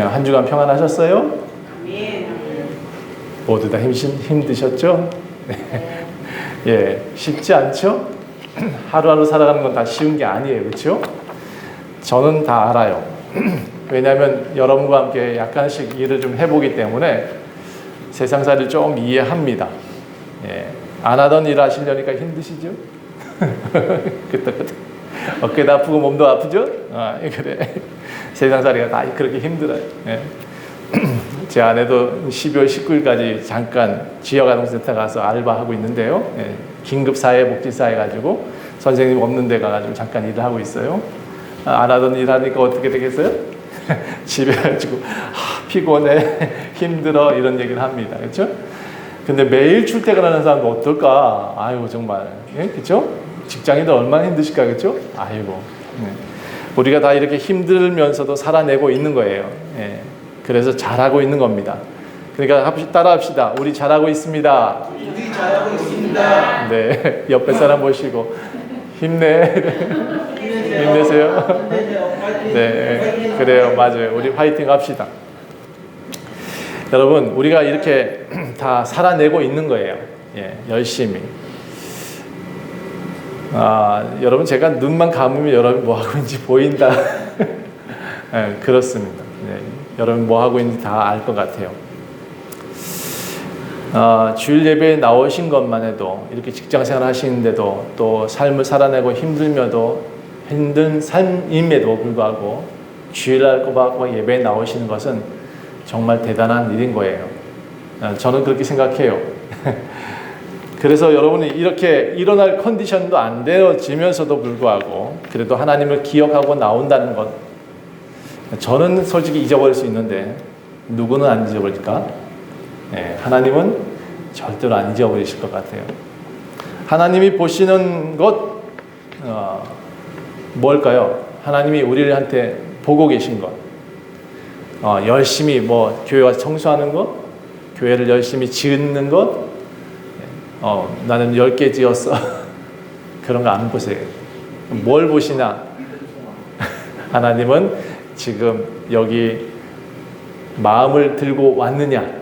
한 주간 평안하셨어요? 아멘. 모두 다 힘드셨죠? 네. 예, 쉽지 않죠? 하루하루 살아가는 건 다 쉬운 게 아니에요. 그렇죠? 저는 다 알아요. 왜냐하면 여러분과 함께 약간씩 일을 좀 해보기 때문에 세상살이를 좀 이해합니다. 예, 안 하던 일 하시려니까 힘드시죠? 그때 어깨도 아프고 몸도 아프죠? 그래. 세상살이가 다 그렇게 힘들어요. 예. 제 아내도 12월 19일까지 잠깐 지역아동센터 가서 알바하고 있는데요. 예. 긴급사회복지사 해가지고 선생님 없는 데 가가지고 잠깐 일을 하고 있어요. 안 하던 일 하니까 어떻게 되겠어요? 집에 가지고 피곤해, 힘들어 이런 얘기를 합니다. 그렇죠? 근데 매일 출퇴근하는 사람도 어떨까? 아이고 정말, 예? 그렇죠? 직장인들 얼마나 힘드실까, 그렇죠? 아이고, 예. 우리가 다 이렇게 힘들면서도 살아내고 있는 거예요. 예. 그래서 잘하고 있는 겁니다. 그러니까 따라합시다. 우리 잘하고 있습니다. 우리 잘하고 있습니다. 네, 옆에 사람 보시고 힘내. 힘내세요. 네, 그래요, 맞아요. 우리 화이팅 합시다. 여러분, 우리가 이렇게 다 살아내고 있는 거예요. 예, 열심히. 여러분, 제가 눈만 감으면 여러분 뭐 하고 있는지 보인다. 예, 그렇습니다. 네, 여러분 뭐 하고 있는지 다 알 것 같아요. 주일 예배에 나오신 것만 해도 이렇게 직장생활 하시는데도 또 삶을 살아내고 힘든 삶임에도 불구하고 주일날 꼬박꼬박 예배에 나오시는 것은 정말 대단한 일인 거예요. 저는 그렇게 생각해요. 그래서 여러분이 이렇게 일어날 컨디션도 안 되어지면서도 불구하고 그래도 하나님을 기억하고 나온다는 것, 저는 솔직히 잊어버릴 수 있는데 누구는 안 잊어버릴까? 네, 하나님은 절대로 안 잊어버리실 것 같아요. 하나님이 보시는 것 뭘까요? 하나님이 우리한테 보고 계신 것, 열심히 뭐 교회 와서 청소하는 것, 교회를 열심히 짓는 것, 나는 10개 지었어. 그런 거 안 보세요. 뭘 보시나? 하나님은 지금 여기 마음을 들고 왔느냐?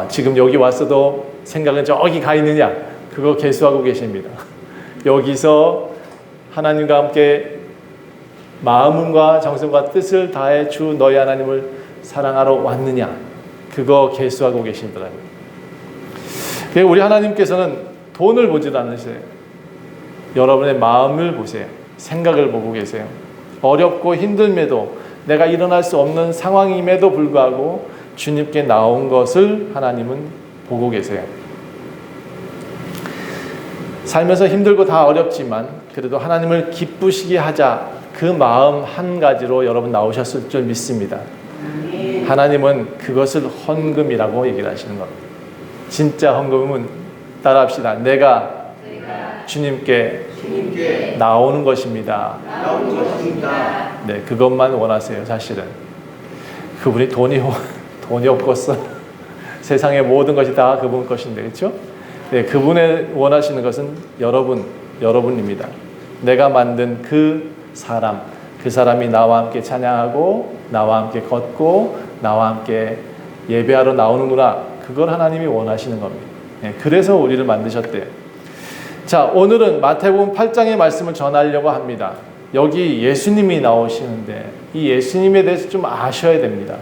지금 여기 왔어도 생각은 저기 가 있느냐? 그거 계수하고 계십니다. 여기서 하나님과 함께 마음과 정성과 뜻을 다해 주 너희 하나님을 사랑하러 왔느냐? 그거 계수하고 계십니다. 우리 하나님께서는 돈을 보지도 않으세요. 여러분의 마음을 보세요. 생각을 보고 계세요. 어렵고 힘듦에도 내가 일어날 수 없는 상황임에도 불구하고 주님께 나온 것을 하나님은 보고 계세요. 살면서 힘들고 다 어렵지만 그래도 하나님을 기쁘시게 하자, 그 마음 한 가지로 여러분 나오셨을 줄 믿습니다. 하나님은 그것을 헌금이라고 얘기를 하시는 겁니다. 진짜 헌금은 따라합시다. 내가 주님께 나오는 것입니다. 네, 그것만 원하세요. 사실은 그분이 돈이 없겠어. 세상의 모든 것이 다 그분 것인데, 그렇죠? 네, 그분의 원하시는 것은 여러분입니다. 내가 만든 그 사람이 나와 함께 찬양하고 나와 함께 걷고 나와 함께 예배하러 나오는구나. 그걸 하나님이 원하시는 겁니다. 네, 그래서 우리를 만드셨대요. 자, 오늘은 마태복음 8장의 말씀을 전하려고 합니다. 여기 예수님이 나오시는데 이 예수님에 대해서 좀 아셔야 됩니다.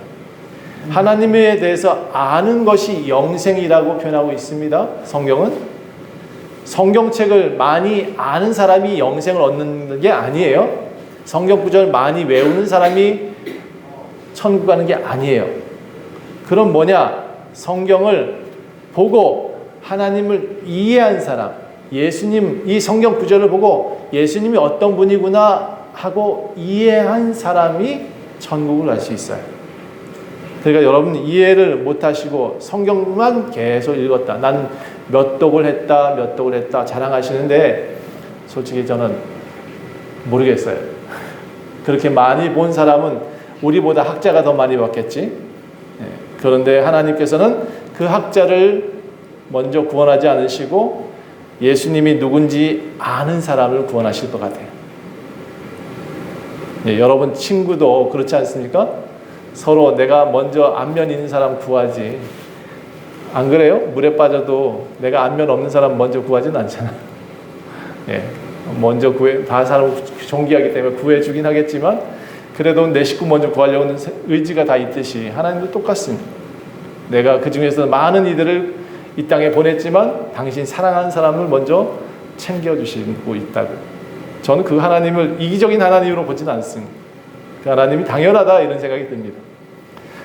하나님에 대해서 아는 것이 영생이라고 표현하고 있습니다. 성경은 성경책을 많이 아는 사람이 영생을 얻는 게 아니에요. 성경 구절 많이 외우는 사람이 천국 가는 게 아니에요. 그럼 뭐냐? 성경을 보고 하나님을 이해한 사람, 예수님, 이 성경 구절을 보고 예수님이 어떤 분이구나 하고 이해한 사람이 천국을 갈 수 있어요. 그러니까 여러분 이해를 못하시고 성경만 계속 읽었다, 난 몇 독을 했다 자랑하시는데 솔직히 저는 모르겠어요. 그렇게 많이 본 사람은 우리보다 학자가 더 많이 봤겠지. 그런데 하나님께서는 그 학자를 먼저 구원하지 않으시고 예수님이 누군지 아는 사람을 구원하실 것 같아요. 여러분 친구도 그렇지 않습니까? 서로 내가 먼저 안면 있는 사람 구하지. 안 그래요? 물에 빠져도 내가 안면 없는 사람 먼저 구하진 않잖아. 예, 먼저 다 사람 존귀하기 때문에 구해주긴 하겠지만 그래도 내 식구 먼저 구하려고 하는 의지가 다 있듯이 하나님도 똑같습니다. 내가 그 중에서 많은 이들을 이 땅에 보냈지만 당신 사랑하는 사람을 먼저 챙겨주시고 있다고. 저는 그 하나님을 이기적인 하나님으로 보지는 않습니다. 그 하나님이 당연하다 이런 생각이 듭니다.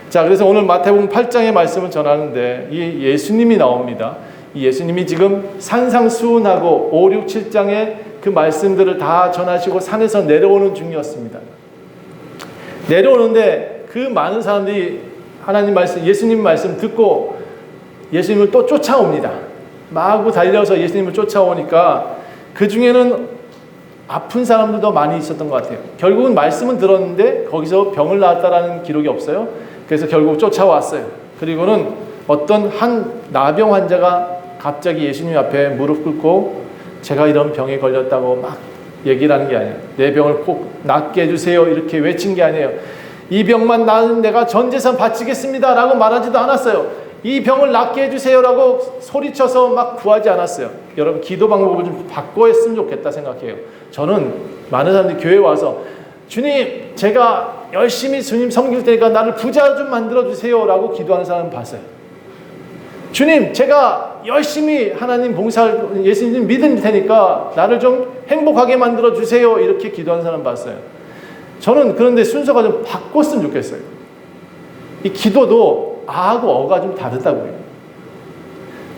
자, 그래서 오늘 마태복음 8장의 말씀을 전하는데 이 예수님이 나옵니다. 이 예수님이 지금 산상수훈하고 5, 6, 7장의 그 말씀들을 다 전하시고 산에서 내려오는 중이었습니다. 내려오는데 그 많은 사람들이 하나님 말씀, 예수님 말씀 듣고 예수님을 또 쫓아옵니다. 마구 달려서 예수님을 쫓아오니까 그 중에는 아픈 사람들도 많이 있었던 것 같아요. 결국은 말씀은 들었는데 거기서 병을 낳았다라는 기록이 없어요. 그래서 결국 쫓아왔어요. 그리고는 어떤 한 나병 환자가 갑자기 예수님 앞에 무릎 꿇고 제가 이런 병에 걸렸다고 막 얘기를 하는 게 아니에요. 내 병을 꼭 낫게 해주세요 이렇게 외친 게 아니에요. 이 병만 나으면 내가 전 재산 바치겠습니다 라고 말하지도 않았어요. 이 병을 낫게 해주세요라고 소리쳐서 막 구하지 않았어요. 여러분 기도 방법을 좀 바꿔 했으면 좋겠다 생각해요. 저는 많은 사람들이 교회에 와서 주님 제가 열심히 주님 섬길 테니까 나를 부자 좀 만들어주세요 라고 기도하는 사람을 봤어요. 주님 제가 열심히 하나님 봉사를 예수님 믿을 테니까 나를 좀 행복하게 만들어주세요 이렇게 기도하는 사람 봤어요. 저는 그런데 순서가 좀 바꿨으면 좋겠어요. 이 기도도 아하고 어가 좀 다르다고요.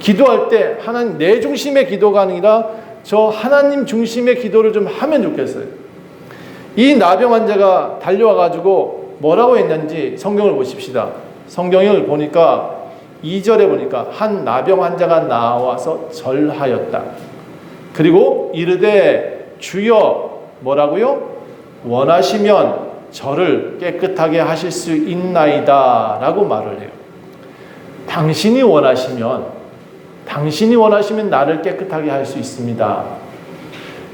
기도할 때 하나님 내 중심의 기도가 아니라 저 하나님 중심의 기도를 좀 하면 좋겠어요. 이 나병 환자가 달려와가지고 뭐라고 했는지 성경을 보십시다. 성경을 보니까 2절에 보니까 한 나병 환자가 나와서 절하였다. 그리고 이르되 주여 뭐라고요? 원하시면 저를 깨끗하게 하실 수 있나이다 라고 말을 해요. 당신이 원하시면 나를 깨끗하게 할 수 있습니다.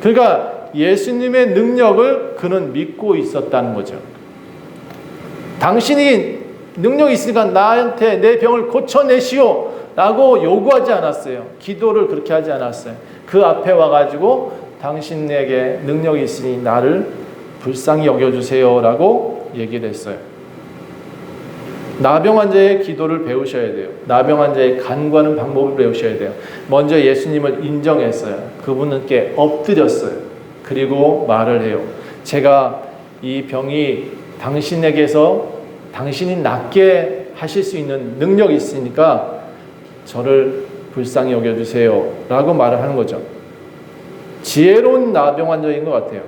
그러니까 예수님의 능력을 그는 믿고 있었다는 거죠. 당신이 능력이 있으니까 나한테 내 병을 고쳐내시오 라고 요구하지 않았어요. 기도를 그렇게 하지 않았어요. 그 앞에 와가지고 당신에게 능력이 있으니 나를 불쌍히 여겨주세요 라고 얘기를 했어요. 나병 환자의 기도를 배우셔야 돼요. 나병 환자의 간구하는 방법을 배우셔야 돼요. 먼저 예수님을 인정했어요. 그분께 엎드렸어요. 그리고 말을 해요. 제가 이 병이 당신에게서 당신이 낫게 하실 수 있는 능력이 있으니까 저를 불쌍히 여겨주세요 라고 말을 하는 거죠. 지혜로운 나병 환자인 것 같아요.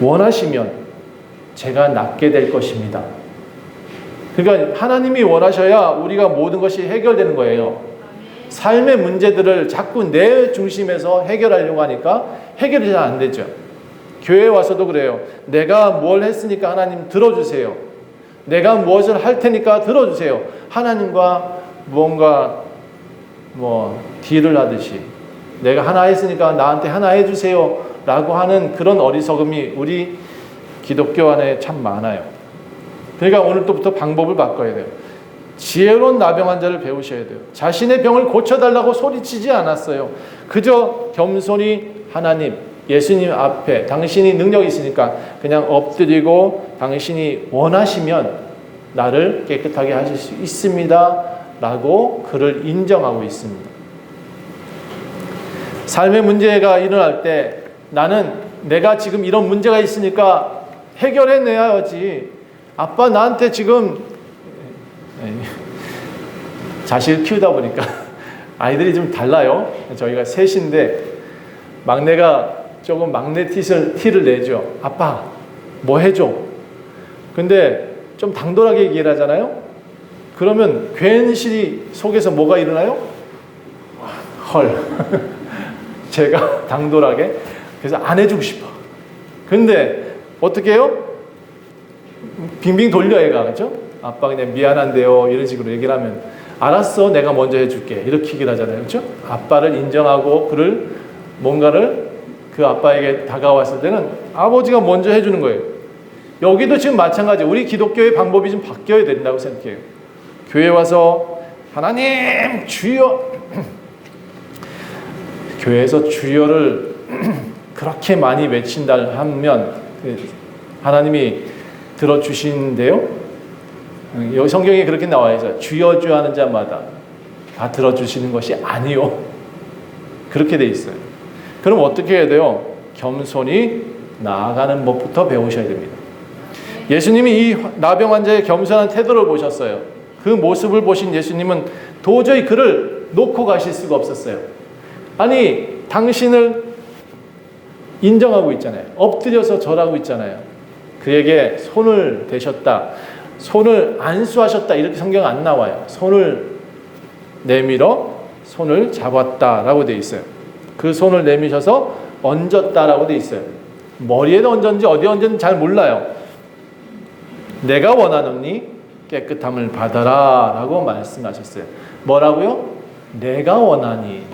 원하시면 제가 낫게 될 것입니다. 그러니까 하나님이 원하셔야 우리가 모든 것이 해결되는 거예요. 삶의 문제들을 자꾸 내 중심에서 해결하려고 하니까 해결이 잘 안 되죠. 교회에 와서도 그래요. 내가 뭘 했으니까 하나님 들어주세요. 내가 무엇을 할 테니까 들어주세요. 하나님과 무언가 딜을 하듯이 내가 하나 했으니까 나한테 하나 해주세요 라고 하는 그런 어리석음이 우리 기독교 안에 참 많아요. 그러니까 오늘부터 방법을 바꿔야 돼요. 지혜로운 나병 환자를 배우셔야 돼요. 자신의 병을 고쳐달라고 소리치지 않았어요. 그저 겸손히 하나님, 예수님 앞에 당신이 능력이 있으니까 그냥 엎드리고 당신이 원하시면 나를 깨끗하게 하실 수 있습니다 라고 그를 인정하고 있습니다. 삶의 문제가 일어날 때 나는 내가 지금 이런 문제가 있으니까 해결해내야지. 아빠 나한테 지금 자식을 키우다 보니까 아이들이 좀 달라요. 저희가 셋인데 막내가 조금 막내 티를 내죠. 아빠 뭐 해줘. 근데 좀 당돌하게 얘기를 하잖아요. 그러면 괜시리 속에서 뭐가 일어나요? 헐. 제가 당돌하게 그래서 안 해주고 싶어. 근데 어떻게 해요? 빙빙 돌려 애가. 그렇죠? 아빠 그냥 미안한데요 이런 식으로 얘기를 하면 알았어 내가 먼저 해줄게 이렇게 얘기를 하잖아요. 그렇죠? 아빠를 인정하고 그를 뭔가를 그 아빠에게 다가왔을 때는 아버지가 먼저 해주는 거예요. 여기도 지금 마찬가지. 우리 기독교의 방법이 좀 바뀌어야 된다고 생각해요. 교회 와서 하나님 주여 교회에서 주여를 그렇게 많이 외친다 하면 하나님이 들어주시는데요. 여기 성경에 그렇게 나와 있어요. 주여 주여 하는 자마다 다 들어주시는 것이 아니요. 그렇게 돼 있어요. 그럼 어떻게 해야 돼요? 겸손히 나아가는 법부터 배우셔야 됩니다. 예수님이 이 나병 환자의 겸손한 태도를 보셨어요. 그 모습을 보신 예수님은 도저히 그를 놓고 가실 수가 없었어요. 아니, 당신을 인정하고 있잖아요. 엎드려서 절하고 있잖아요. 그에게 손을 대셨다, 손을 안수하셨다, 이렇게 성경 안 나와요. 손을 내밀어 손을 잡았다라고 돼 있어요. 그 손을 내미셔서 얹었다라고 돼 있어요. 머리에 얹었는지 어디에 얹었는지 잘 몰라요. 내가 원하노니 깨끗함을 받아라 라고 말씀하셨어요. 뭐라고요? 내가 원하니.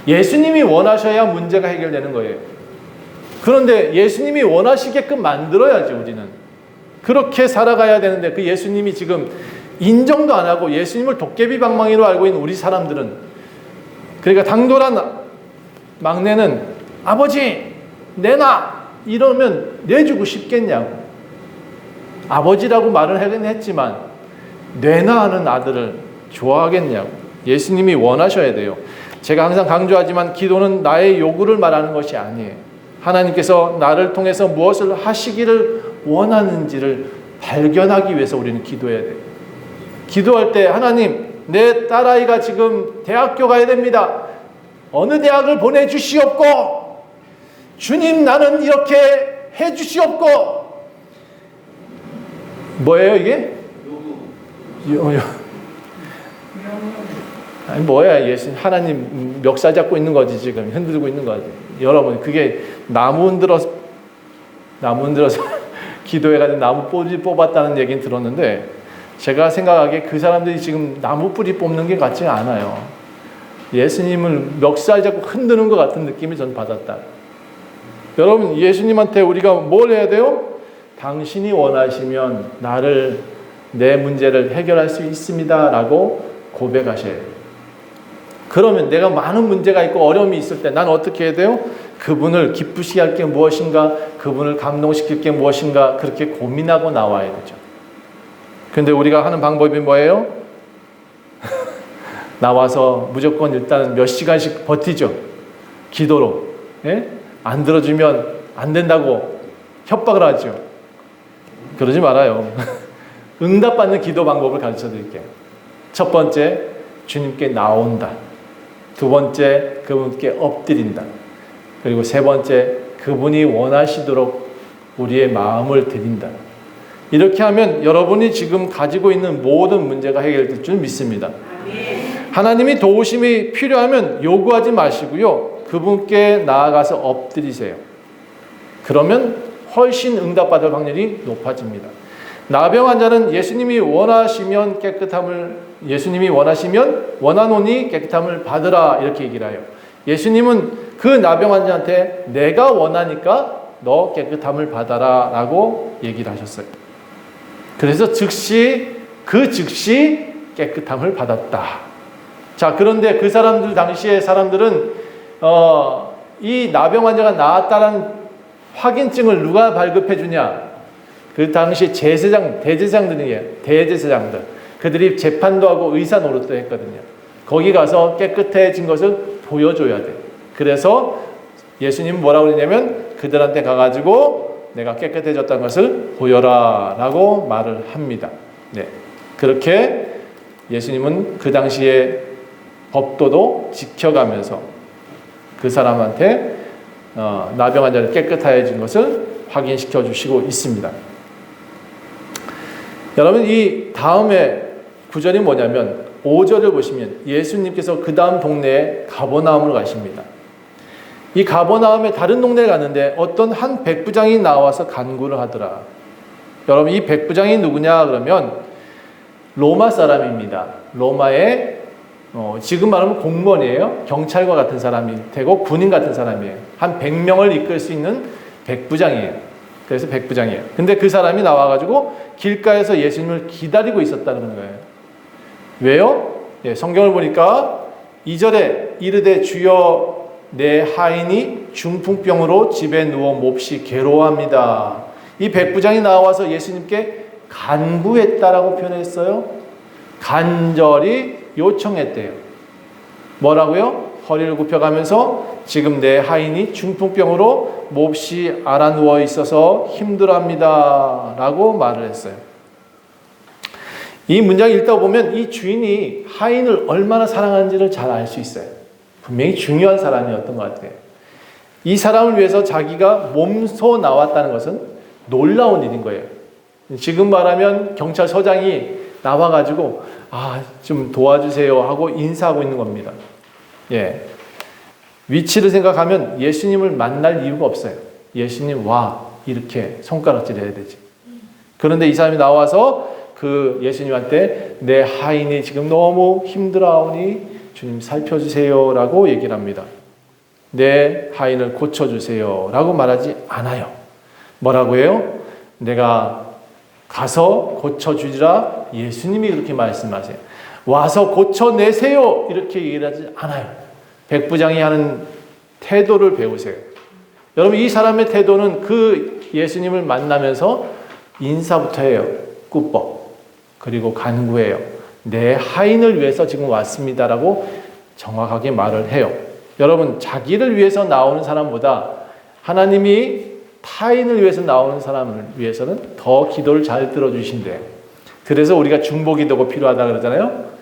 예수님이 원하셔야 문제가 해결되는 거예요. 그런데 예수님이 원하시게끔 만들어야지 우리는. 그렇게 살아가야 되는데 그 예수님이 지금 인정도 안 하고 예수님을 도깨비 방망이로 알고 있는 우리 사람들은, 그러니까 당돌한 막내는 아버지 내놔 이러면 내주고 싶겠냐고. 아버지라고 말을 하긴 했지만 내놔 하는 아들을 좋아하겠냐고. 예수님이 원하셔야 돼요. 제가 항상 강조하지만 기도는 나의 요구를 말하는 것이 아니에요. 하나님께서 나를 통해서 무엇을 하시기를 원하는지를 발견하기 위해서 우리는 기도해야 돼요. 기도할 때 하나님, 내 딸아이가 지금 대학교 가야 됩니다. 어느 대학을 보내주시옵고, 주님 나는 이렇게 해주시옵고. 뭐예요 이게? 요구. 아니 뭐야, 예수 하나님 멱살 잡고 있는 거지, 지금 흔들고 있는 거지. 여러분, 그게 나무 흔들어서 기도해가지고 나무 뿌리 뽑았다는 얘기는 들었는데, 제가 생각하기에 그 사람들이 지금 나무 뿌리 뽑는 게 같지 않아요. 예수님을 멱살 잡고 흔드는 것 같은 느낌이 전 받았다. 여러분, 예수님한테 우리가 뭘 해야 돼요? 당신이 원하시면 내 문제를 해결할 수 있습니다 라고 고백하셔야 돼요. 그러면 내가 많은 문제가 있고 어려움이 있을 때 난 어떻게 해야 돼요? 그분을 기쁘시게 할 게 무엇인가, 그분을 감동시킬 게 무엇인가, 그렇게 고민하고 나와야 되죠. 근데 우리가 하는 방법이 뭐예요? 나와서 무조건 일단 몇 시간씩 버티죠. 기도로. 예? 안 들어주면 안 된다고 협박을 하죠. 그러지 말아요. 응답받는 기도 방법을 가르쳐 드릴게요. 첫 번째, 주님께 나온다. 두 번째, 그분께 엎드린다. 그리고 세 번째, 그분이 원하시도록 우리의 마음을 드린다. 이렇게 하면 여러분이 지금 가지고 있는 모든 문제가 해결될 줄 믿습니다. 하나님이 도우심이 필요하면 요구하지 마시고요. 그분께 나아가서 엎드리세요. 그러면 훨씬 응답받을 확률이 높아집니다. 나병 환자는 예수님이 원하시면 원하노니 깨끗함을 받으라 이렇게 얘기를 해요. 예수님은 그 나병 환자한테 내가 원하니까 너 깨끗함을 받아라 라고 얘기를 하셨어요. 그래서 즉시 깨끗함을 받았다. 자, 그런데 그 당시의 사람들은 이 나병 환자가 나았다는 확인증을 누가 발급해 주냐? 그 당시 대제사장들. 그들이 재판도 하고 의사 노릇도 했거든요. 거기 가서 깨끗해진 것을 보여줘야 돼. 그래서 예수님은 뭐라고 그러냐면 그들한테 가가지고 내가 깨끗해졌다는 것을 보여라 라고 말을 합니다. 네. 그렇게 예수님은 그 당시에 법도도 지켜가면서 그 사람한테 나병 환자를 깨끗해진 것을 확인시켜 주시고 있습니다. 여러분, 이 다음에 구절이 뭐냐면 5절을 보시면 예수님께서 그 다음 동네에 가버나움으로 가십니다. 이 가버나움에 다른 동네에 갔는데 어떤 한 백부장이 나와서 간구를 하더라. 여러분, 이 백부장이 누구냐 그러면 로마 사람입니다. 로마의 지금 말하면 공무원이에요. 경찰과 같은 사람이 되고 군인 같은 사람이에요. 한 100명을 이끌 수 있는 백부장이에요. 그래서 백부장이에요. 근데 그 사람이 나와가지고 길가에서 예수님을 기다리고 있었다는 거예요. 왜요? 예, 성경을 보니까 2절에 이르되 주여 내 하인이 중풍병으로 집에 누워 몹시 괴로워합니다. 이 백부장이 나와서 예수님께 간구했다라고 표현했어요. 간절히 요청했대요. 뭐라고요? 허리를 굽혀가면서 지금 내 하인이 중풍병으로 몹시 앓아 누워 있어서 힘들어합니다 라고 말을 했어요. 이 문장을 읽다 보면 이 주인이 하인을 얼마나 사랑하는지를 잘 알 수 있어요. 분명히 중요한 사람이었던 것 같아요. 이 사람을 위해서 자기가 몸소 나왔다는 것은 놀라운 일인 거예요. 지금 말하면 경찰서장이 나와가지고 좀 도와주세요 하고 인사하고 있는 겁니다. 예. 위치를 생각하면 예수님을 만날 이유가 없어요. 예수님 와 이렇게 손가락질 해야 되지. 그런데 이 사람이 나와서 그 예수님한테 내 하인이 지금 너무 힘들어하오니 주님 살펴주세요 라고 얘기를 합니다. 내 하인을 고쳐주세요 라고 말하지 않아요. 뭐라고 해요? 내가 가서 고쳐주리라 예수님이 그렇게 말씀하세요. 와서 고쳐내세요 이렇게 얘기를 하지 않아요. 백부장이 하는 태도를 배우세요. 여러분 이 사람의 태도는 그 예수님을 만나면서 인사부터 해요. 꾸벅. 그리고 간구해요. 내 하인을 위해서 지금 왔습니다라고 정확하게 말을 해요. 여러분 자기를 위해서 나오는 사람보다 하나님이 타인을 위해서 나오는 사람을 위해서는 더 기도를 잘 들어주신대요. 그래서 우리가 중보기도가 필요하다 그러잖아요.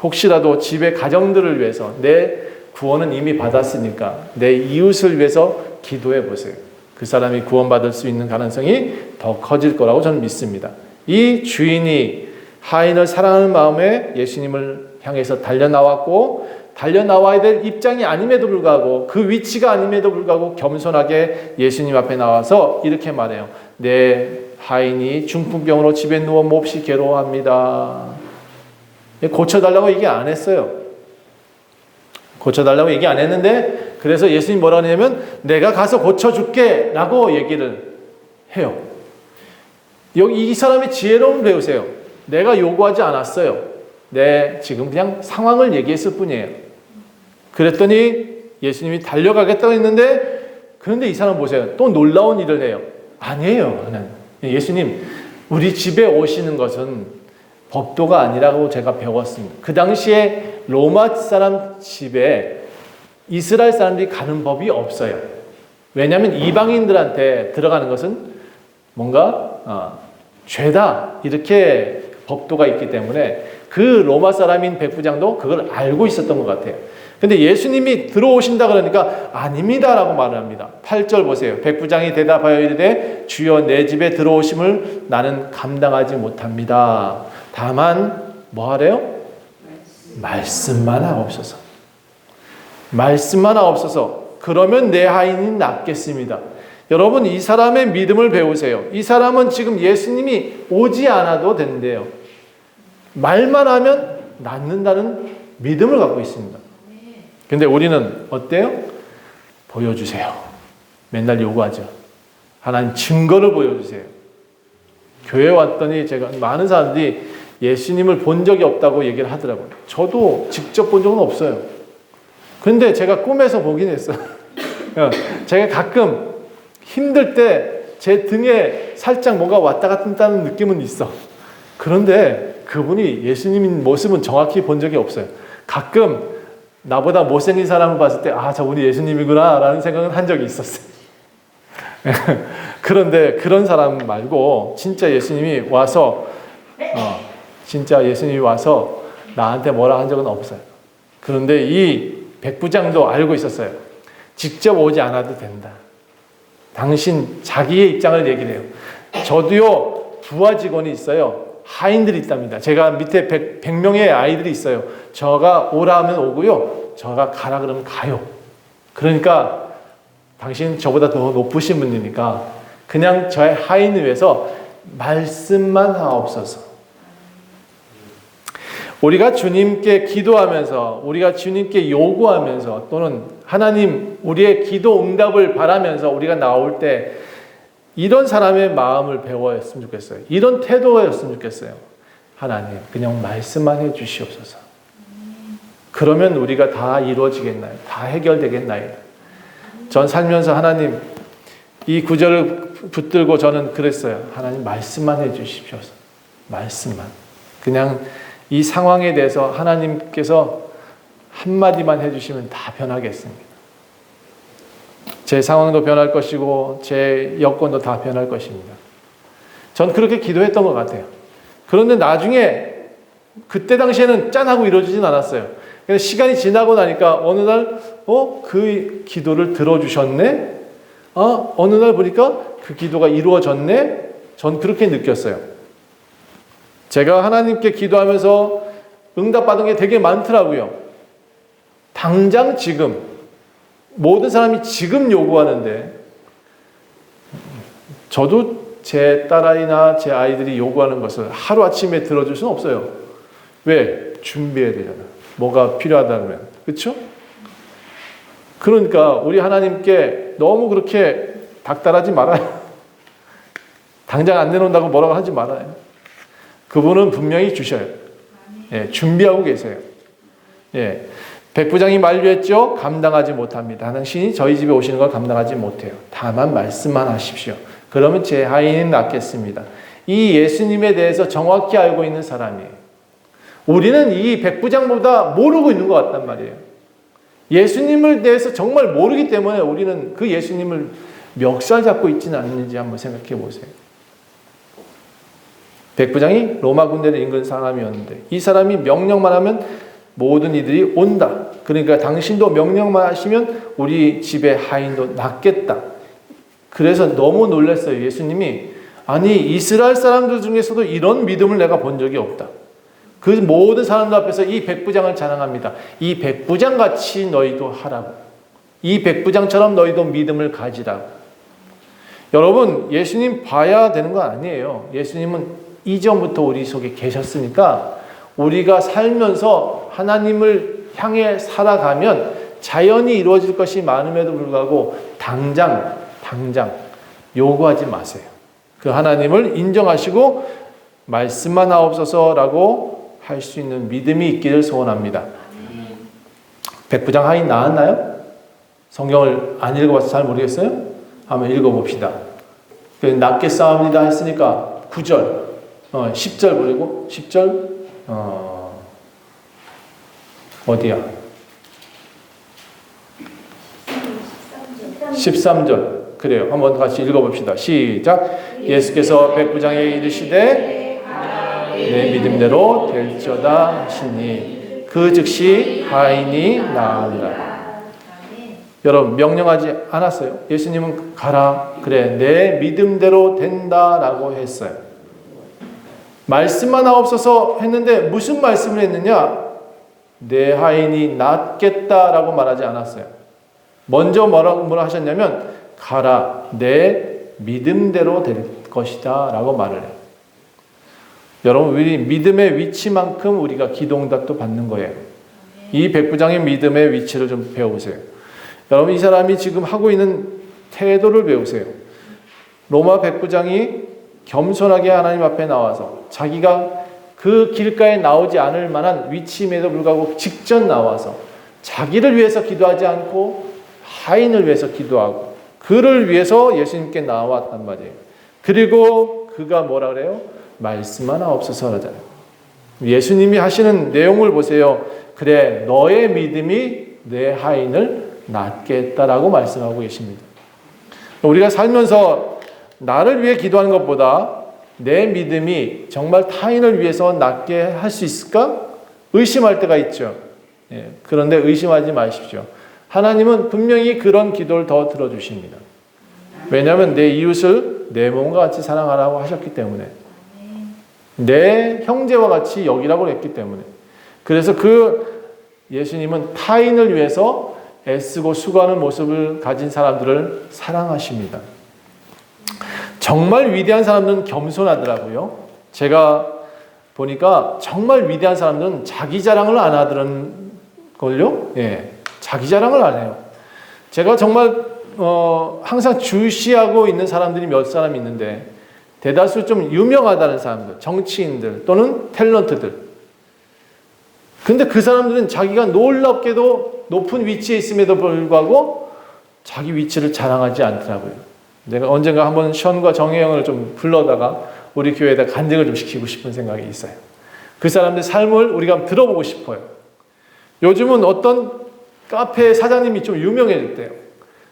혹시라도 집의 가정들을 위해서 내 구원은 이미 받았으니까 내 이웃을 위해서 기도해 보세요. 그 사람이 구원받을 수 있는 가능성이 더 커질 거라고 저는 믿습니다. 이 주인이 하인을 사랑하는 마음에 예수님을 향해서 달려나왔고 달려나와야 될 입장이 아님에도 불구하고 그 위치가 아님에도 불구하고 겸손하게 예수님 앞에 나와서 이렇게 말해요. 내 하인이 중풍병으로 집에 누워 몹시 괴로워합니다. 고쳐달라고 얘기 안 했어요. 고쳐달라고 얘기 안 했는데 그래서 예수님 뭐라고 하냐면 내가 가서 고쳐줄게 라고 얘기를 해요. 여기 이 사람의 지혜로움을 배우세요. 내가 요구하지 않았어요. 지금 그냥 상황을 얘기했을 뿐이에요. 그랬더니 예수님이 달려가겠다고 했는데 그런데 이 사람 보세요. 또 놀라운 일을 해요. 아니에요. 하나님. 예수님 우리 집에 오시는 것은 법도가 아니라고 제가 배웠습니다. 그 당시에 로마 사람 집에 이스라엘 사람들이 가는 법이 없어요. 왜냐하면 이방인들한테 들어가는 것은 뭔가 죄다 이렇게 법도가 있기 때문에 그 로마 사람인 백부장도 그걸 알고 있었던 것 같아요. 근데 예수님이 들어오신다 그러니까 아닙니다라고 말을 합니다. 8절 보세요. 백부장이 대답하여 이르되 주여 내 집에 들어오심을 나는 감당하지 못합니다. 다만 뭐 하래요? 말씀만 하옵소서. 말씀만 하옵소서. 그러면 내 하인이 낫겠습니다. 여러분 이 사람의 믿음을 배우세요. 이 사람은 지금 예수님이 오지 않아도 된대요. 말만 하면 낫는다는 믿음을 갖고 있습니다. 근데 우리는 어때요? 보여주세요. 맨날 요구하죠. 하나님 증거를 보여주세요. 교회 왔더니 제가 많은 사람들이 예수님을 본 적이 없다고 얘기를 하더라고요. 저도 직접 본 적은 없어요. 근데 제가 꿈에서 보긴 했어요. 제가 가끔 힘들 때 제 등에 살짝 뭔가 왔다 갔다 하는 느낌은 있어. 그런데 그분이 예수님 모습은 정확히 본 적이 없어요. 가끔 나보다 못생긴 사람을 봤을 때 저분이 예수님이구나 라는 생각은 한 적이 있었어요. 그런데 그런 사람 말고 진짜 예수님이 와서 나한테 뭐라 한 적은 없어요. 그런데 이 백부장도 알고 있었어요. 직접 오지 않아도 된다. 당신 자기의 입장을 얘기를 해요. 저도요 부하 직원이 있어요. 하인들이 있답니다. 제가 밑에 100명의 아이들이 있어요. 저가 오라 하면 오고요. 저가 가라 그러면 가요. 그러니까 당신 저보다 더 높으신 분이니까 그냥 저의 하인을 위해서 말씀만 하옵소서. 우리가 주님께 기도하면서 우리가 주님께 요구하면서 또는 하나님 우리의 기도 응답을 바라면서 우리가 나올 때 이런 사람의 마음을 배워였으면 좋겠어요. 이런 태도였으면 좋겠어요. 하나님, 그냥 말씀만 해주시옵소서. 그러면 우리가 다 이루어지겠나요? 다 해결되겠나요? 전 살면서 하나님, 이 구절을 붙들고 저는 그랬어요. 하나님, 말씀만 해주십시오. 말씀만. 그냥 이 상황에 대해서 하나님께서 한마디만 해주시면 다 변하겠습니다. 제 상황도 변할 것이고 제 여건도 다 변할 것입니다. 전 그렇게 기도했던 것 같아요. 그런데 나중에 그때 당시에는 짠하고 이루어지진 않았어요. 시간이 지나고 나니까 어느 날 그 기도를 들어주셨네? 어느 날 보니까 그 기도가 이루어졌네? 전 그렇게 느꼈어요. 제가 하나님께 기도하면서 응답받은 게 되게 많더라고요. 당장 지금 모든 사람이 지금 요구하는데 저도 제 딸아이나 제 아이들이 요구하는 것을 하루아침에 들어줄 수는 없어요. 왜? 준비해야 되잖아. 뭐가 필요하다면. 그렇죠? 그러니까 우리 하나님께 너무 그렇게 닥달하지 말아요. 당장 안 내놓는다고 뭐라고 하지 말아요. 그분은 분명히 주셔요. 예, 준비하고 계세요. 예, 백부장이 만류했죠. 감당하지 못합니다. 당신이 저희 집에 오시는 걸 감당하지 못해요. 다만 말씀만 하십시오. 그러면 제 하인은 낫겠습니다. 이 예수님에 대해서 정확히 알고 있는 사람이에요. 우리는 이 백부장보다 모르고 있는 것 같단 말이에요. 예수님을 대해서 정말 모르기 때문에 우리는 그 예수님을 멱살 잡고 있지는 않는지 한번 생각해 보세요. 백부장이 로마 군대를 이끈 사람이었는데 이 사람이 명령만 하면 모든 이들이 온다. 그러니까 당신도 명령만 하시면 우리 집의 하인도 낫겠다. 그래서 너무 놀랐어요. 예수님이 아니 이스라엘 사람들 중에서도 이런 믿음을 내가 본 적이 없다. 그 모든 사람들 앞에서 이 백부장을 자랑합니다. 이 백부장같이 너희도 하라고. 이 백부장처럼 너희도 믿음을 가지라고. 여러분 예수님 봐야 되는 거 아니에요. 예수님은 이전부터 우리 속에 계셨으니까 우리가 살면서 하나님을 향해 살아가면 자연히 이루어질 것이 많음에도 불구하고 당장 요구하지 마세요. 그 하나님을 인정하시고 말씀만 하옵소서라고 할 수 있는 믿음이 있기를 소원합니다. 백부장 하인 나왔나요? 성경을 안 읽어봐서 잘 모르겠어요? 한번 읽어봅시다. 낫겠사옵니다 했으니까 9절 10절 보리고 10절 어디야? 13절 그래요. 한번 같이 읽어봅시다. 시작. 예수께서 백부장에게 이르시되 내 믿음대로 될지어다 하시니 그 즉시 하인이 나으니라. 여러분 명령하지 않았어요. 예수님은 가라. 그래 내 믿음대로 된다라고 했어요. 말씀만 하옵소서 했는데 무슨 말씀을 했느냐? 내 하인이 낫겠다라고 말하지 않았어요. 먼저 뭐라고 하셨냐면 가라 내 믿음대로 될 것이다 라고 말을 해요. 여러분 우리 믿음의 위치만큼 우리가 기도응답도 받는 거예요. 이 백부장의 믿음의 위치를 좀 배워보세요. 여러분 이 사람이 지금 하고 있는 태도를 배우세요. 로마 백부장이 겸손하게 하나님 앞에 나와서 자기가 그 길가에 나오지 않을 만한 위치임에도 불구하고 직접 나와서 자기를 위해서 기도하지 않고 하인을 위해서 기도하고 그를 위해서 예수님께 나왔단 말이에요. 그리고 그가 뭐라 그래요? 말씀만 하옵소서 하잖아요. 예수님이 하시는 내용을 보세요. 그래 너의 믿음이 내 하인을 낫게 했다라고 말씀하고 계십니다. 우리가 살면서 나를 위해 기도하는 것보다 내 믿음이 정말 타인을 위해서 낫게 할 수 있을까? 의심할 때가 있죠. 그런데 의심하지 마십시오. 하나님은 분명히 그런 기도를 더 들어주십니다. 왜냐하면 내 이웃을 내 몸과 같이 사랑하라고 하셨기 때문에 내 형제와 같이 여기라고 했기 때문에 그래서 그 예수님은 타인을 위해서 애쓰고 수고하는 모습을 가진 사람들을 사랑하십니다. 정말 위대한 사람들은 겸손하더라고요. 제가 보니까 정말 위대한 사람들은 자기 자랑을 안 하더란걸요. 예, 자기 자랑을 안 해요. 제가 정말 항상 주시하고 있는 사람들이 몇 사람 있는데 대다수 좀 유명하다는 사람들, 정치인들 또는 탤런트들. 근데 그 사람들은 자기가 놀랍게도 높은 위치에 있음에도 불구하고 자기 위치를 자랑하지 않더라고요. 내가 언젠가 한번 션과 정혜영을 좀 불러다가 우리 교회에다 간증을 좀 시키고 싶은 생각이 있어요. 그 사람들 삶을 우리가 한번 들어보고 싶어요. 요즘은 어떤 카페 사장님이 좀 유명해졌대요.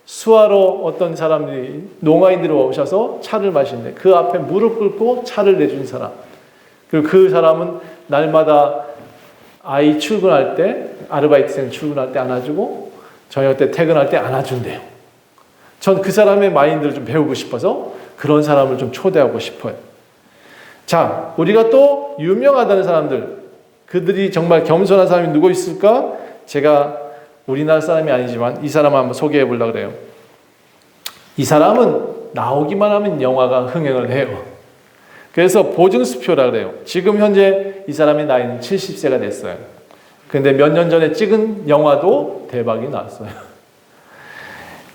수화로 어떤 사람들이 농아인들이 오셔서 차를 마시는데 그 앞에 무릎 꿇고 차를 내준 사람. 그리고 그 사람은 날마다 아이 출근할 때, 아르바이트생 출근할 때 안아주고 저녁 때 퇴근할 때 안아준대요. 전 그 사람의 마인드를 좀 배우고 싶어서 그런 사람을 좀 초대하고 싶어요. 자, 우리가 또 유명하다는 사람들, 그들이 정말 겸손한 사람이 누구 있을까? 제가 우리나라 사람이 아니지만 이 사람을 한번 소개해 보려고 그래요. 이 사람은 나오기만 하면 영화가 흥행을 해요. 그래서 보증수표라 그래요. 지금 현재 이 사람의 나이는 70세가 됐어요. 근데 몇 년 전에 찍은 영화도 대박이 났어요.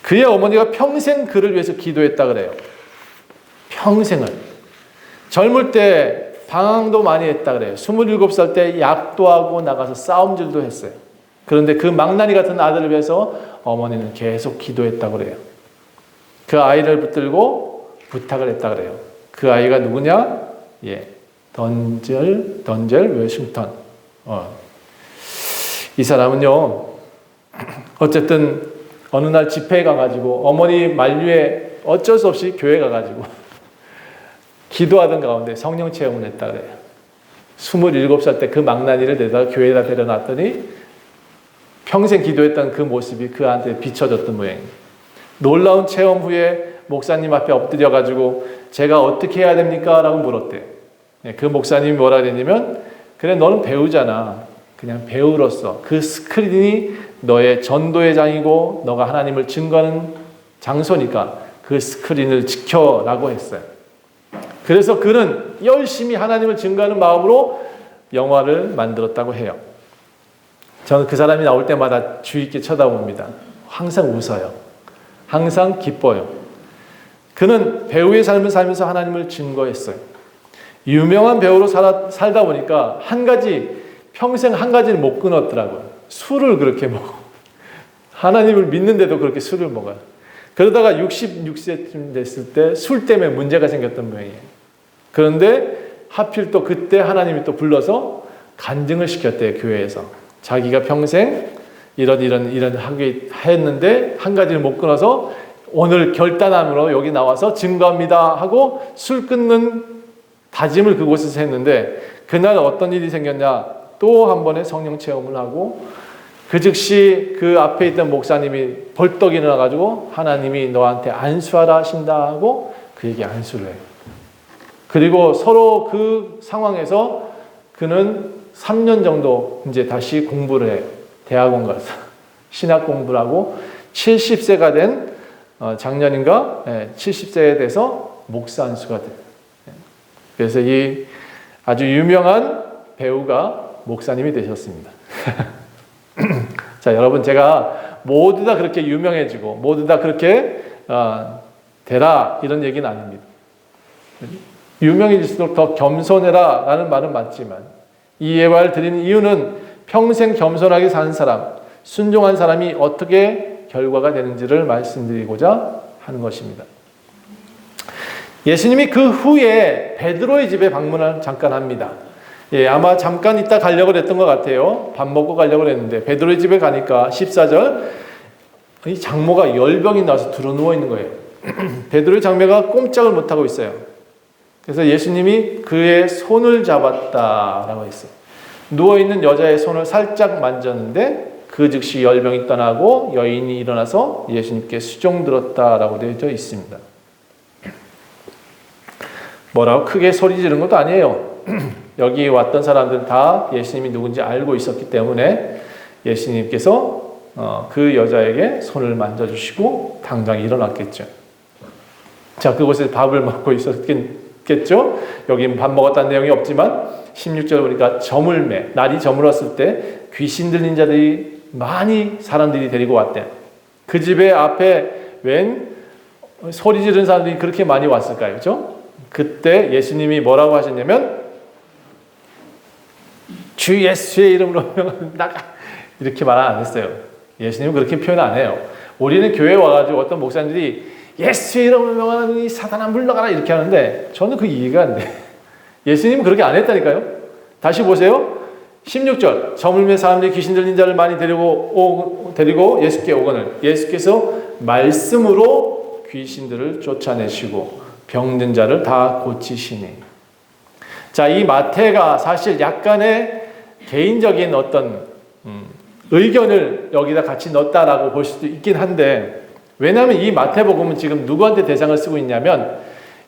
그의 어머니가 평생 그를 위해서 기도했다 그래요. 평생을. 젊을 때 방황도 많이 했다 그래요. 27살 때 약도 하고 나가서 싸움질도 했어요. 그런데 그 망나니 같은 아들을 위해서 어머니는 계속 기도했다고 그래요. 그 아이를 붙들고 부탁을 했다 그래요. 그 아이가 누구냐? 던젤 워싱턴. 이 사람은요, 어쨌든 어느 날 집회에 가가지고 어머니 만류에 어쩔 수 없이 교회 가가지고 기도하던 가운데 성령 체험을 했다 그래요. 27살 때 그 망나니를 데려다 교회에다 데려놨더니 평생 기도했던 그 모습이 그한테 비춰졌던 모양이에요. 놀라운 체험 후에 목사님 앞에 엎드려가지고 제가 어떻게 해야 됩니까? 라고 물었대요. 그 목사님이 뭐라 그랬냐면 그래 너는 배우잖아. 그냥 배우로서 그 스크린이 너의 전도의 장이고 너가 하나님을 증거하는 장소니까 그 스크린을 지켜라고 했어요. 그래서 그는 열심히 하나님을 증거하는 마음으로 영화를 만들었다고 해요. 저는 그 사람이 나올 때마다 주의 있게 쳐다봅니다. 항상 웃어요. 항상 기뻐요. 그는 배우의 삶을 살면서 하나님을 증거했어요. 유명한 배우로 살다 보니까 평생 한 가지는 못 끊었더라고요. 술을 그렇게 먹어. 하나님을 믿는데도 그렇게 술을 먹어요. 그러다가 66세쯤 됐을 때 술 때문에 문제가 생겼던 모양이에요. 그런데 하필 또 그때 하나님이 또 불러서 간증을 시켰대요, 교회에서. 자기가 평생 이런 하게 했는데 한 가지를 못 끊어서 오늘 결단함으로 여기 나와서 증거합니다 하고 술 끊는 다짐을 그곳에서 했는데 그날 어떤 일이 생겼냐? 또 한 번의 성령 체험을 하고 그 즉시 그 앞에 있던 목사님이 벌떡 일어나가지고 하나님이 너한테 안수하라 하신다 하고 그에게 안수를 해요. 그리고 서로 그 상황에서 그는 3년 정도 이제 다시 공부를 해요. 대학원 가서 신학 공부를 하고 70세가 된 작년인가 70세에 돼서 목사 안수가 돼요. 그래서 이 아주 유명한 배우가 목사님이 되셨습니다. 자, 여러분 제가 모두 다 그렇게 유명해지고 모두 다 그렇게 되라 이런 얘기는 아닙니다. 유명해질수록 더 겸손해라 라는 말은 맞지만 이 예화를 드리는 이유는 평생 겸손하게 사는 사람, 순종한 사람이 어떻게 결과가 되는지를 말씀드리고자 하는 것입니다. 예수님이 그 후에 베드로의 집에 방문을 잠깐 합니다. 아마 잠깐 있다 가려고 했던 것 같아요. 밥 먹고 가려고 했는데 베드로의 집에 가니까 14절 이 장모가 열병이 나서 드러누워 있는 거예요. 베드로의 장모가 꼼짝을 못하고 있어요. 그래서 예수님이 그의 손을 잡았다라고 했어요. 누워있는 여자의 손을 살짝 만졌는데 그 즉시 열병이 떠나고 여인이 일어나서 예수님께 수종들었다라고 되어 있습니다. 뭐라고 크게 소리 지른 것도 아니에요. 여기 왔던 사람들은 다 예수님이 누군지 알고 있었기 때문에 예수님께서 그 여자에게 손을 만져주시고 당장 일어났겠죠. 자, 그곳에 밥을 먹고 있었겠죠. 여기 밥 먹었다는 내용이 없지만 16절 보니까 저물매, 날이 저물었을 때 귀신 들린 자들이 많이 사람들이 데리고 왔대. 그 집에 앞에 웬 소리 지르는 사람들이 그렇게 많이 왔을까요? 그죠? 그때 예수님이 뭐라고 하셨냐면 주 예수의 이름으로 나가 이렇게 말 안 했어요. 예수님은 그렇게 표현 안 해요. 우리는 교회에 와가지고 어떤 목사님들이 예수의 이름으로 명하니 사단아 물러가라 이렇게 하는데 저는 그 이해가 안 돼. 예수님은 그렇게 안 했다니까요. 다시 보세요. 16절 저물매 사람들이 귀신 들린 자를 많이 데리고 예수께 오거늘 예수께서 말씀으로 귀신들을 쫓아내시고 병든 자를 다 고치시니. 자, 이 마태가 사실 약간의 개인적인 어떤 의견을 여기다 같이 넣었다라고 볼 수도 있긴 한데, 왜냐하면 이 마태복음은 지금 누구한테 대상을 쓰고 있냐면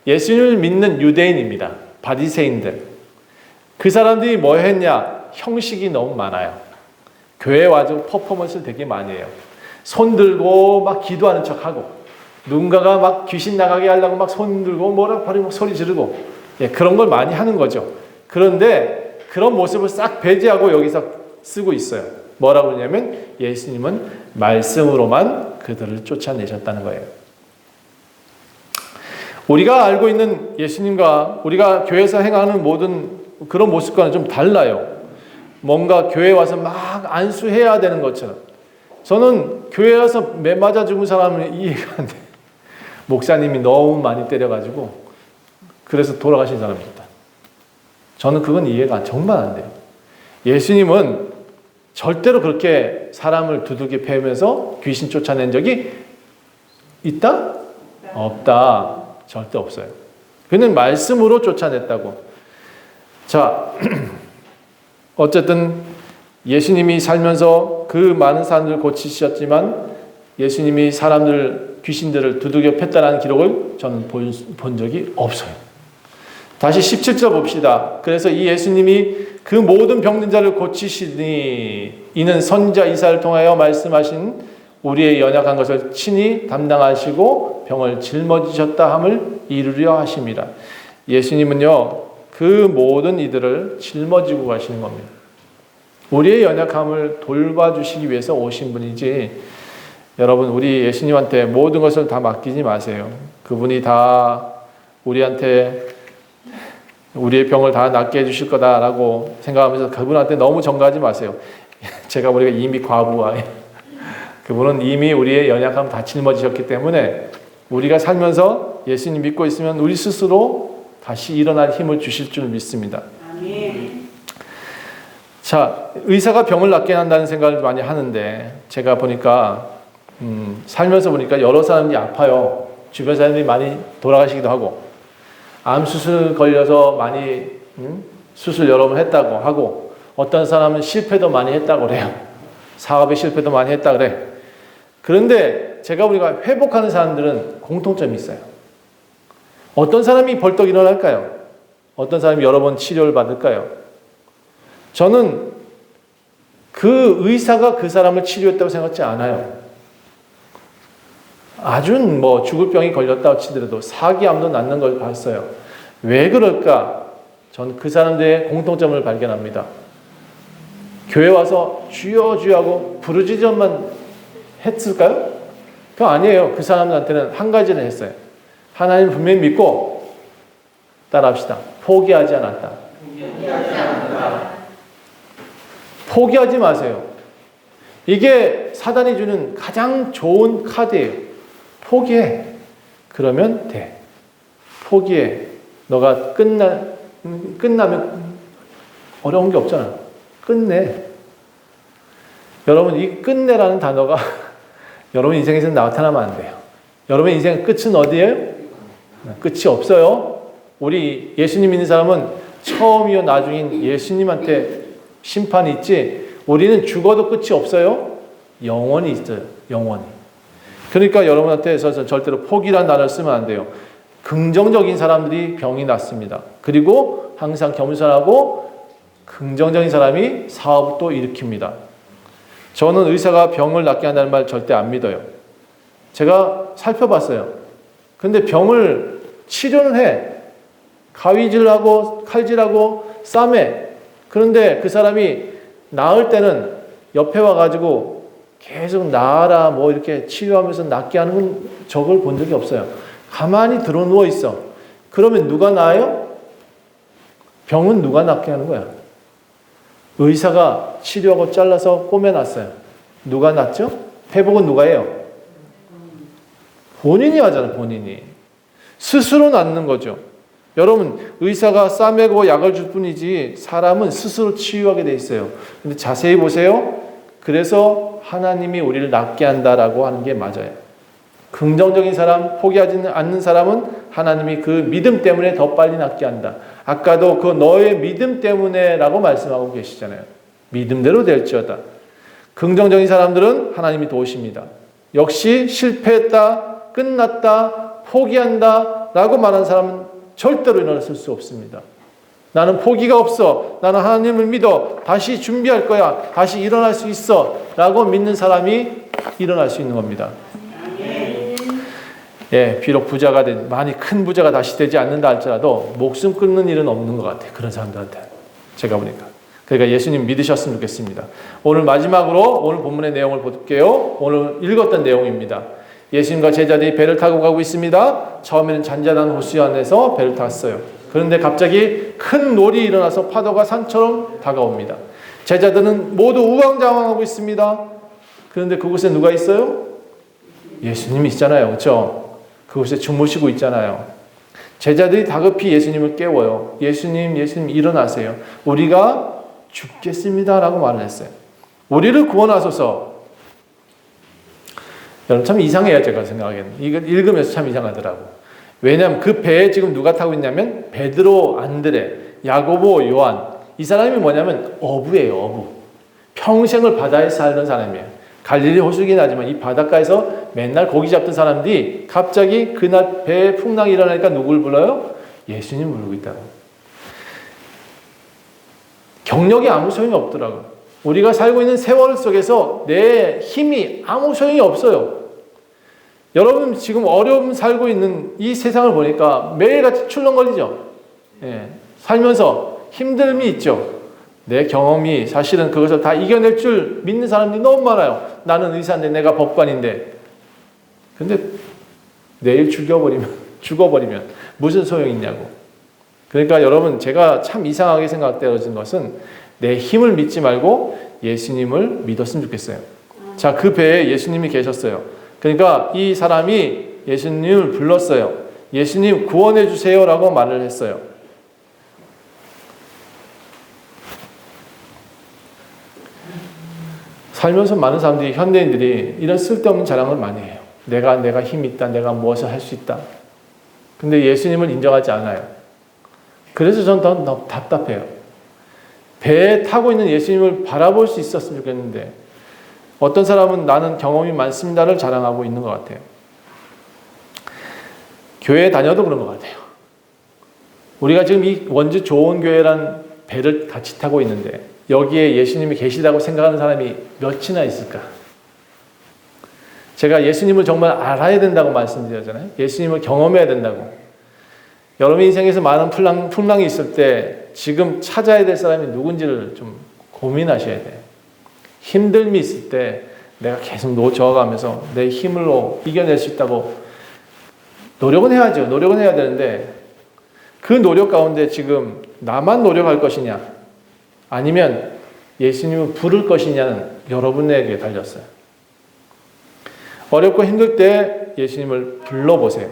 예수님을 믿는 유대인입니다. 바리새인들. 그 사람들이 뭐 했냐? 형식이 너무 많아요. 교회에 와서 퍼포먼스를 되게 많이 해요. 손 들고 막 기도하는 척하고, 누군가가 막 귀신 나가게 하려고 막 손 들고 뭐라 버리고 소리 지르고, 예, 그런 걸 많이 하는 거죠. 그런데 그런 모습을 싹 배제하고 여기서 쓰고 있어요. 뭐라고 하냐면 예수님은 말씀으로만 그들을 쫓아내셨다는 거예요. 우리가 알고 있는 예수님과 우리가 교회에서 행하는 모든 그런 모습과는 좀 달라요. 뭔가 교회에 와서 막 안수해야 되는 것처럼. 저는 교회에 와서 매 맞아 죽은 사람은 이해가 안 돼요. 목사님이 너무 많이 때려가지고 그래서 돌아가신 사람입니다. 저는 그건 이해가 정말 안 돼요. 예수님은 절대로 그렇게 사람을 두들겨 패면서 귀신 쫓아낸 적이 있다? 없다. 절대 없어요. 그는 말씀으로 쫓아냈다고. 자, 어쨌든 예수님이 살면서 그 많은 사람들을 고치셨지만 예수님이 사람들, 귀신들을 두들겨 팼다는 기록을 저는 본 적이 없어요. 다시 17절 봅시다. 그래서 이 예수님이 그 모든 병든 자를 고치시니 이는 선지자 이사야를 통하여 말씀하신 우리의 연약한 것을 친히 담당하시고 병을 짊어지셨다 함을 이루려 하심이라. 예수님은요, 그 모든 이들을 짊어지고 가시는 겁니다. 우리의 연약함을 돌봐주시기 위해서 오신 분이지, 여러분, 우리 예수님한테 모든 것을 다 맡기지 마세요. 그분이 다 우리한테 우리의 병을 다 낫게 해주실 거다라고 생각하면서 그분한테 너무 전가하지 마세요. 제가 우리가 이미 과부하, 그분은 이미 우리의 연약함 다 짊어지셨기 때문에 우리가 살면서 예수님 믿고 있으면 우리 스스로 다시 일어날 힘을 주실 줄 믿습니다. 아멘. 자, 의사가 병을 낫게 한다는 생각을 많이 하는데 제가 보니까 살면서 보니까 여러 사람들이 아파요. 주변 사람들이 많이 돌아가시기도 하고, 암 수술 걸려서 많이 수술 여러 번 했다고 하고, 어떤 사람은 실패도 많이 했다고 그래요. 사업에 실패도 많이 했다 그래. 그런데 제가 보니까 회복하는 사람들은 공통점이 있어요. 어떤 사람이 벌떡 일어날까요? 어떤 사람이 여러 번 치료를 받을까요? 저는 그 의사가 그 사람을 치료했다고 생각하지 않아요. 아주 뭐 죽을 병이 걸렸다고 치더라도 사기암도 낫는 걸 봤어요. 왜 그럴까? 저는 그 사람들의 공통점을 발견합니다. 교회 와서 주여 주여 하고 부르짖음만 했을까요? 그거 아니에요. 그 사람들한테는 한 가지를 했어요. 하나님 분명히 믿고 따라합시다. 포기하지 않았다. 포기하지 마세요. 이게 사단이 주는 가장 좋은 카드예요. 포기해. 그러면 돼. 포기해. 너가 끝나면 어려운 게 없잖아. 끝내. 여러분, 이 끝내라는 단어가 여러분 인생에서 나타나면 안 돼요. 여러분 인생의 끝은 어디예요? 끝이 없어요. 우리 예수님 믿는 사람은 처음이요 나중인 예수님한테 심판이 있지, 우리는 죽어도 끝이 없어요. 영원히 있어요. 영원히. 그러니까 여러분한테서 절대로 포기란 단어를 쓰면 안 돼요. 긍정적인 사람들이 병이 낫습니다. 그리고 항상 겸손하고 긍정적인 사람이 사업도 일으킵니다. 저는 의사가 병을 낫게 한다는 말 절대 안 믿어요. 제가 살펴봤어요. 근데 병을 치료는 해. 가위질하고 칼질하고 싸매. 그런데 그 사람이 나을 때는 옆에 와가지고 계속 나아라 뭐 이렇게 치료하면서 낫게 하는 건 저걸 본 적이 없어요. 가만히 들어 누워 있어. 그러면 누가 나아요? 병은 누가 낫게 하는 거야? 의사가 치료하고 잘라서 꼬매놨어요. 누가 낫죠? 회복은 누가 해요? 본인이 하잖아요. 본인이. 스스로 낫는 거죠. 여러분, 의사가 싸매고 약을 줄 뿐이지 사람은 스스로 치유하게 돼 있어요. 근데 자세히 보세요. 그래서 하나님이 우리를 낫게 한다라고 하는 게 맞아요. 긍정적인 사람, 포기하지 않는 사람은 하나님이 그 믿음 때문에 더 빨리 낫게 한다. 아까도 그 너의 믿음 때문에 라고 말씀하고 계시잖아요. 믿음대로 될지어다. 긍정적인 사람들은 하나님이 도우십니다. 역시 실패했다, 끝났다, 포기한다 라고 말하는 사람은 절대로 일어났을 수 없습니다. 나는 포기가 없어. 나는 하나님을 믿어. 다시 준비할 거야. 다시 일어날 수 있어. 라고 믿는 사람이 일어날 수 있는 겁니다. 예, 비록 부자가 많이 큰 부자가 다시 되지 않는다 할지라도 목숨 끊는 일은 없는 것 같아요. 그런 사람들한테. 제가 보니까. 그러니까 예수님 믿으셨으면 좋겠습니다. 오늘 마지막으로 오늘 본문의 내용을 볼게요. 오늘 읽었던 내용입니다. 예수님과 제자들이 배를 타고 가고 있습니다. 처음에는 잔잔한 호수 안에서 배를 탔어요. 그런데 갑자기 큰 놀이 일어나서 파도가 산처럼 다가옵니다. 제자들은 모두 우왕좌왕하고 있습니다. 그런데 그곳에 누가 있어요? 예수님이 있잖아요. 그렇죠? 그곳에 주무시고 있잖아요. 제자들이 다급히 예수님을 깨워요. 예수님 일어나세요. 우리가 죽겠습니다라고 말을 했어요. 우리를 구원하소서. 여러분 참 이상해요. 제가 생각하기에는. 이거 읽으면서 참 이상하더라고. 왜냐하면 그 배에 지금 누가 타고 있냐면 베드로, 안드레, 야고보, 요한. 이 사람이 뭐냐면 어부예요. 어부. 평생을 바다에 살던 사람이에요. 갈릴리 호수긴 하지만 이 바닷가에서 맨날 고기 잡던 사람들이 갑자기 그날 배에 풍랑이 일어나니까 누굴 불러요? 예수님 부르고 있다고. 경력이 아무 소용이 없더라고요. 우리가 살고 있는 세월 속에서 내 힘이 아무 소용이 없어요. 여러분 지금 어려움 살고 있는 이 세상을 보니까 매일같이 출렁거리죠. 예, 살면서 힘듦이 있죠. 내 경험이 사실은 그것을 다 이겨낼 줄 믿는 사람들이 너무 많아요. 나는 의사인데 내가 법관인데. 근데 내일 죽어버리면 무슨 소용이 있냐고. 그러니까 여러분 제가 참 이상하게 생각되어진 것은 내 힘을 믿지 말고 예수님을 믿었으면 좋겠어요. 자, 그 배에 예수님이 계셨어요. 그러니까 이 사람이 예수님을 불렀어요. 예수님 구원해 주세요라고 말을 했어요. 살면서 많은 사람들이 현대인들이 이런 쓸데없는 자랑을 많이 해요. 내가 힘이 있다. 내가 무엇을 할 수 있다. 근데 예수님을 인정하지 않아요. 그래서 저는 더 답답해요. 배에 타고 있는 예수님을 바라볼 수 있었으면 좋겠는데 어떤 사람은 나는 경험이 많습니다를 자랑하고 있는 것 같아요. 교회 다녀도 그런 것 같아요. 우리가 지금 이 원주 좋은 교회란 배를 같이 타고 있는데 여기에 예수님이 계시다고 생각하는 사람이 몇이나 있을까? 제가 예수님을 정말 알아야 된다고 말씀드렸잖아요. 예수님을 경험해야 된다고. 여러분 인생에서 많은 풍랑이 있을 때 지금 찾아야 될 사람이 누군지를 좀 고민하셔야 돼요. 힘듦이 있을 때 내가 계속 저어가면서 내 힘으로 이겨낼 수 있다고 노력은 해야죠. 노력은 해야 되는데 그 노력 가운데 지금 나만 노력할 것이냐 아니면 예수님을 부를 것이냐는 여러분에게 달렸어요. 어렵고 힘들 때 예수님을 불러보세요.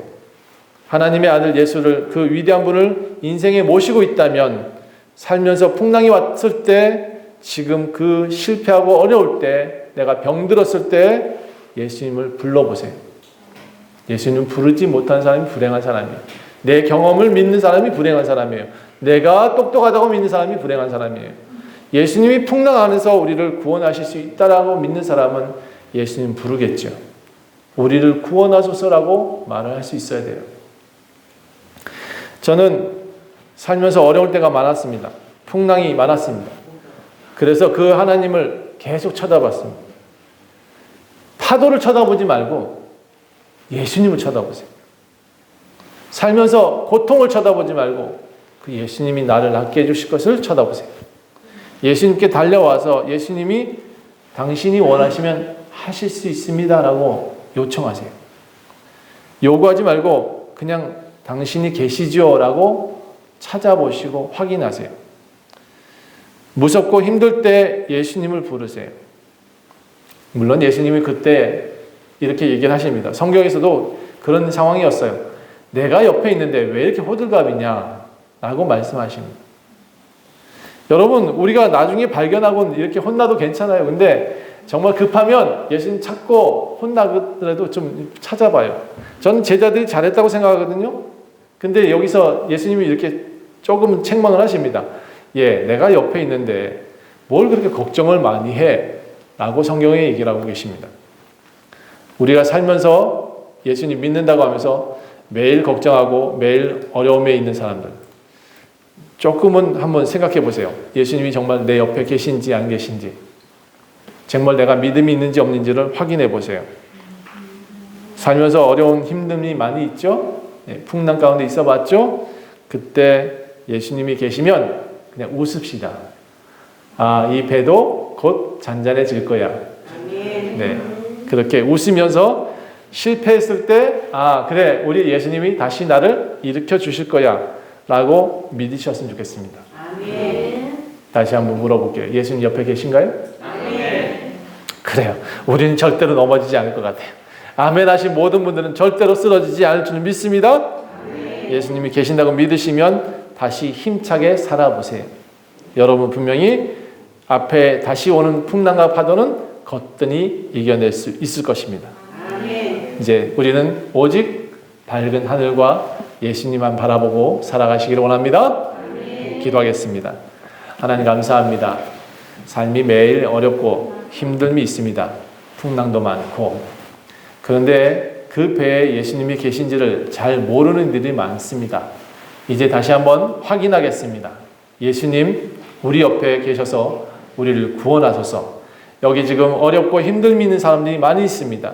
하나님의 아들 예수를 그 위대한 분을 인생에 모시고 있다면 살면서 풍랑이 왔을 때 지금 그 실패하고 어려울 때 내가 병들었을 때 예수님을 불러보세요. 예수님 부르지 못한 사람이 불행한 사람이에요. 내 경험을 믿는 사람이 불행한 사람이에요. 내가 똑똑하다고 믿는 사람이 불행한 사람이에요. 예수님이 풍랑 안에서 우리를 구원하실 수 있다라고 믿는 사람은 예수님 부르겠죠. 우리를 구원하소서라고 말을 할 수 있어야 돼요. 저는 살면서 어려울 때가 많았습니다. 풍랑이 많았습니다. 그래서 그 하나님을 계속 쳐다봤습니다. 파도를 쳐다보지 말고 예수님을 쳐다보세요. 살면서 고통을 쳐다보지 말고 그 예수님이 나를 낫게 해주실 것을 쳐다보세요. 예수님께 달려와서 예수님이 당신이 원하시면 하실 수 있습니다라고 요청하세요. 요구하지 말고 그냥 당신이 계시죠라고 찾아보시고 확인하세요. 무섭고 힘들 때 예수님을 부르세요. 물론 예수님이 그때 이렇게 얘기를 하십니다. 성경에서도 그런 상황이었어요. 내가 옆에 있는데 왜 이렇게 호들갑이냐 라고 말씀하십니다. 여러분, 우리가 나중에 발견하고는 이렇게 혼나도 괜찮아요. 근데 정말 급하면 예수님 찾고 혼나더라도 좀 찾아봐요. 저는 제자들이 잘했다고 생각하거든요. 근데 여기서 예수님이 이렇게 조금 책망을 하십니다. 내가 옆에 있는데 뭘 그렇게 걱정을 많이 해? 라고 성경에 얘기를 하고 계십니다. 우리가 살면서 예수님 믿는다고 하면서 매일 걱정하고 매일 어려움에 있는 사람들, 조금은 한번 생각해 보세요. 예수님이 정말 내 옆에 계신지 안 계신지, 정말 내가 믿음이 있는지 없는지를 확인해 보세요. 살면서 어려운 힘듦이 많이 있죠? 풍랑 가운데 있어 봤죠? 그때 예수님이 계시면 그냥 웃읍시다. 이 배도 곧 잔잔해질 거야. 네, 그렇게 웃으면서 실패했을 때 그래, 우리 예수님이 다시 나를 일으켜 주실 거야 라고 믿으셨으면 좋겠습니다. 다시 한번 물어볼게요. 예수님 옆에 계신가요? 그래요. 우리는 절대로 넘어지지 않을 것 같아요. 아멘 하신 모든 분들은 절대로 쓰러지지 않을 줄 믿습니다. 예수님이 계신다고 믿으시면 다시 힘차게 살아보세요. 여러분 분명히 앞에 다시 오는 풍랑과 파도는 거뜬히 이겨낼 수 있을 것입니다. 이제 우리는 오직 밝은 하늘과 예수님만 바라보고 살아가시기를 원합니다. 기도하겠습니다. 하나님 감사합니다. 삶이 매일 어렵고 힘듦이 있습니다. 풍랑도 많고. 그런데 그 배에 예수님이 계신지를 잘 모르는 일이 많습니다. 이제 다시 한번 확인하겠습니다. 예수님, 우리 옆에 계셔서 우리를 구원하소서. 여기 지금 어렵고 힘듦이 있는 사람들이 많이 있습니다.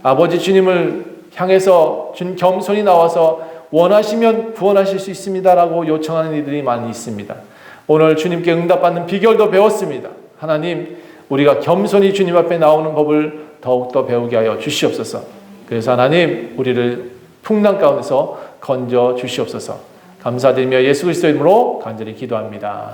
아버지 주님을 향해서 겸손히 나와서 원하시면 구원하실 수 있습니다라고 요청하는 이들이 많이 있습니다. 오늘 주님께 응답받는 비결도 배웠습니다. 하나님, 우리가 겸손히 주님 앞에 나오는 법을 더욱더 배우게 하여 주시옵소서. 그래서 하나님, 우리를 풍랑 가운데서 건져 주시옵소서. 감사드리며 예수 그리스도 이름으로 간절히 기도합니다.